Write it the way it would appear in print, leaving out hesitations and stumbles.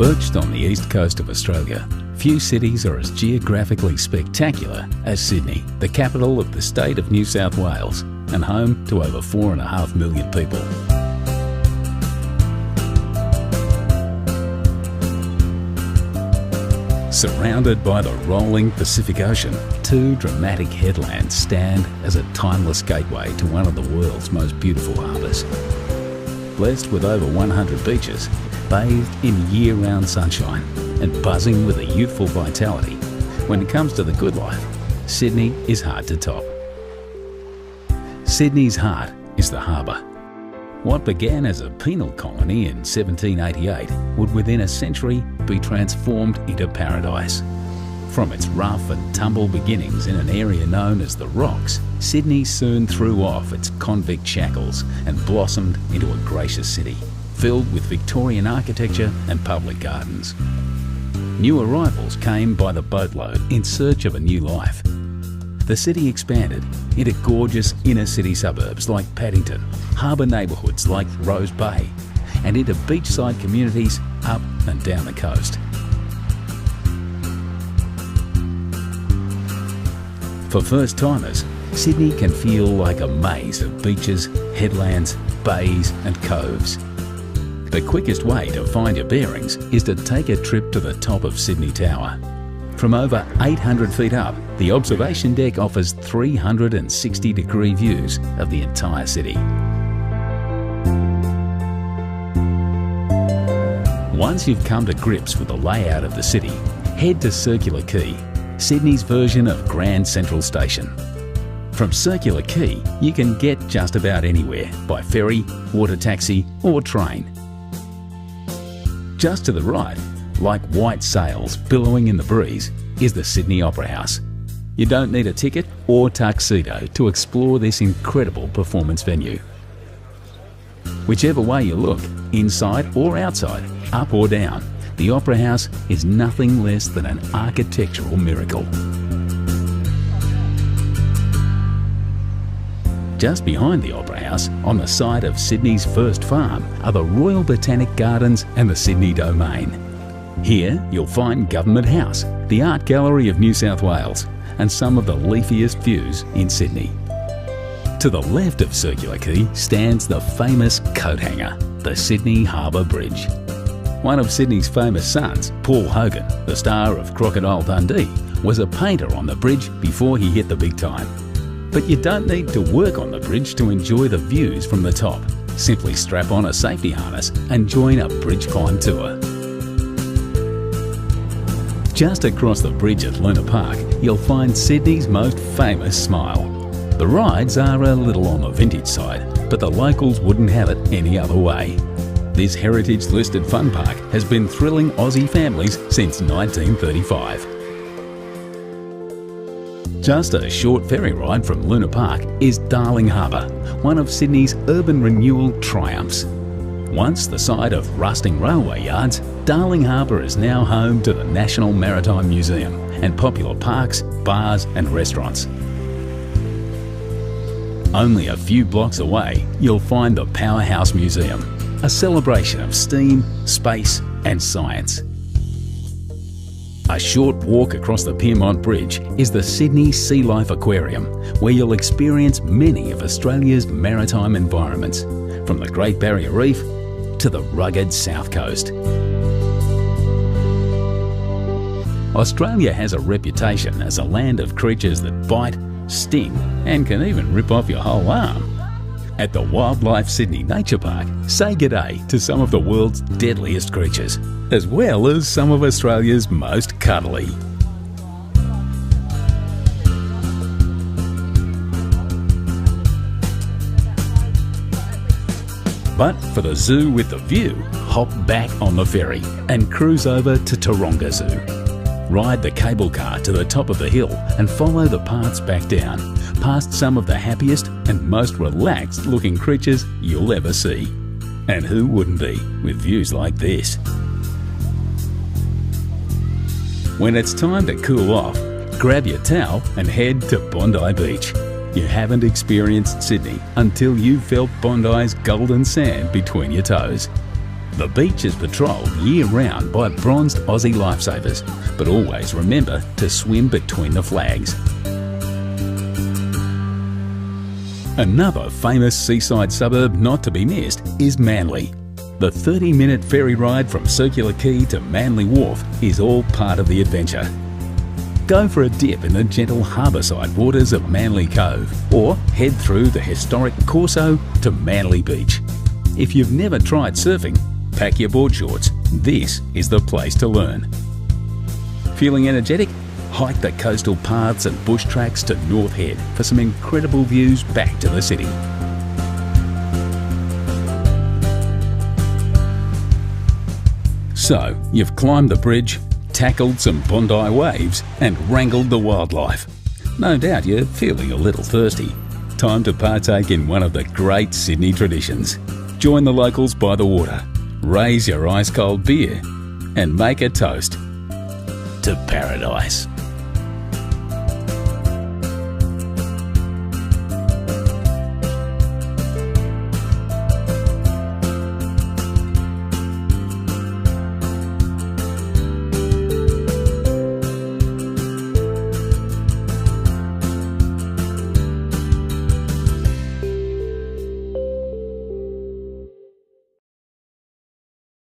Perched on the east coast of Australia, few cities are as geographically spectacular as Sydney, the capital of the state of New South Wales and home to over 4.5 million people. Surrounded by the rolling Pacific Ocean, two dramatic headlands stand as a timeless gateway to one of the world's most beautiful harbours. Blessed with over 100 beaches, bathed in year-round sunshine and buzzing with a youthful vitality, when it comes to the good life, Sydney is hard to top. Sydney's heart is the harbour. What began as a penal colony in 1788 would within a century be transformed into paradise. From its rough and tumble beginnings in an area known as the Rocks, Sydney soon threw off its convict shackles and blossomed into a gracious city, filled with Victorian architecture and public gardens. New arrivals came by the boatload in search of a new life. The city expanded into gorgeous inner-city suburbs like Paddington, harbour neighbourhoods like Rose Bay, and into beachside communities up and down the coast. For first-timers, Sydney can feel like a maze of beaches, headlands, bays and coves. The quickest way to find your bearings is to take a trip to the top of Sydney Tower. From over 800 feet up, the observation deck offers 360-degree views of the entire city. Once you've come to grips with the layout of the city, head to Circular Quay, Sydney's version of Grand Central Station. From Circular Quay, you can get just about anywhere by ferry, water taxi or train. Just to the right, like white sails billowing in the breeze, is the Sydney Opera House. You don't need a ticket or tuxedo to explore this incredible performance venue. Whichever way you look, inside or outside, up or down, the Opera House is nothing less than an architectural miracle. Just behind the Opera House, on the site of Sydney's first farm, are the Royal Botanic Gardens and the Sydney Domain. Here you'll find Government House, the Art Gallery of New South Wales, and some of the leafiest views in Sydney. To the left of Circular Quay stands the famous coat hanger, the Sydney Harbour Bridge. One of Sydney's famous sons, Paul Hogan, the star of Crocodile Dundee, was a painter on the bridge before he hit the big time. But you don't need to work on the bridge to enjoy the views from the top. Simply strap on a safety harness and join a bridge climb tour. Just across the bridge at Luna Park, you'll find Sydney's most famous smile. The rides are a little on the vintage side, but the locals wouldn't have it any other way. This heritage-listed fun park has been thrilling Aussie families since 1935. Just a short ferry ride from Luna Park is Darling Harbour, one of Sydney's urban renewal triumphs. Once the site of rusting railway yards, Darling Harbour is now home to the National Maritime Museum and popular parks, bars and restaurants. Only a few blocks away, you'll find the Powerhouse Museum, a celebration of steam, space and science. A short walk across the Piermont Bridge is the Sydney Sea Life Aquarium, where you'll experience many of Australia's maritime environments, from the Great Barrier Reef to the rugged South Coast. Australia has a reputation as a land of creatures that bite, sting and can even rip off your whole arm. At the Wildlife Sydney Nature Park, say g'day to some of the world's deadliest creatures, as well as some of Australia's most cuddly. But for the zoo with the view, hop back on the ferry and cruise over to Taronga Zoo. Ride the cable car to the top of the hill and follow the paths back down, past some of the happiest and most relaxed looking creatures you'll ever see. And who wouldn't be with views like this? When it's time to cool off, grab your towel and head to Bondi Beach. You haven't experienced Sydney until you've felt Bondi's golden sand between your toes. The beach is patrolled year-round by bronzed Aussie lifesavers, but always remember to swim between the flags. Another famous seaside suburb not to be missed is Manly. The 30-minute ferry ride from Circular Quay to Manly Wharf is all part of the adventure. Go for a dip in the gentle harbourside waters of Manly Cove, or head through the historic Corso to Manly Beach. If you've never tried surfing, pack your board shorts. This is the place to learn. Feeling energetic? Hike the coastal paths and bush tracks to North Head for some incredible views back to the city. So, you've climbed the bridge, tackled some Bondi waves and wrangled the wildlife. No doubt you're feeling a little thirsty. Time to partake in one of the great Sydney traditions. Join the locals by the water, raise your ice-cold beer and make a toast to paradise.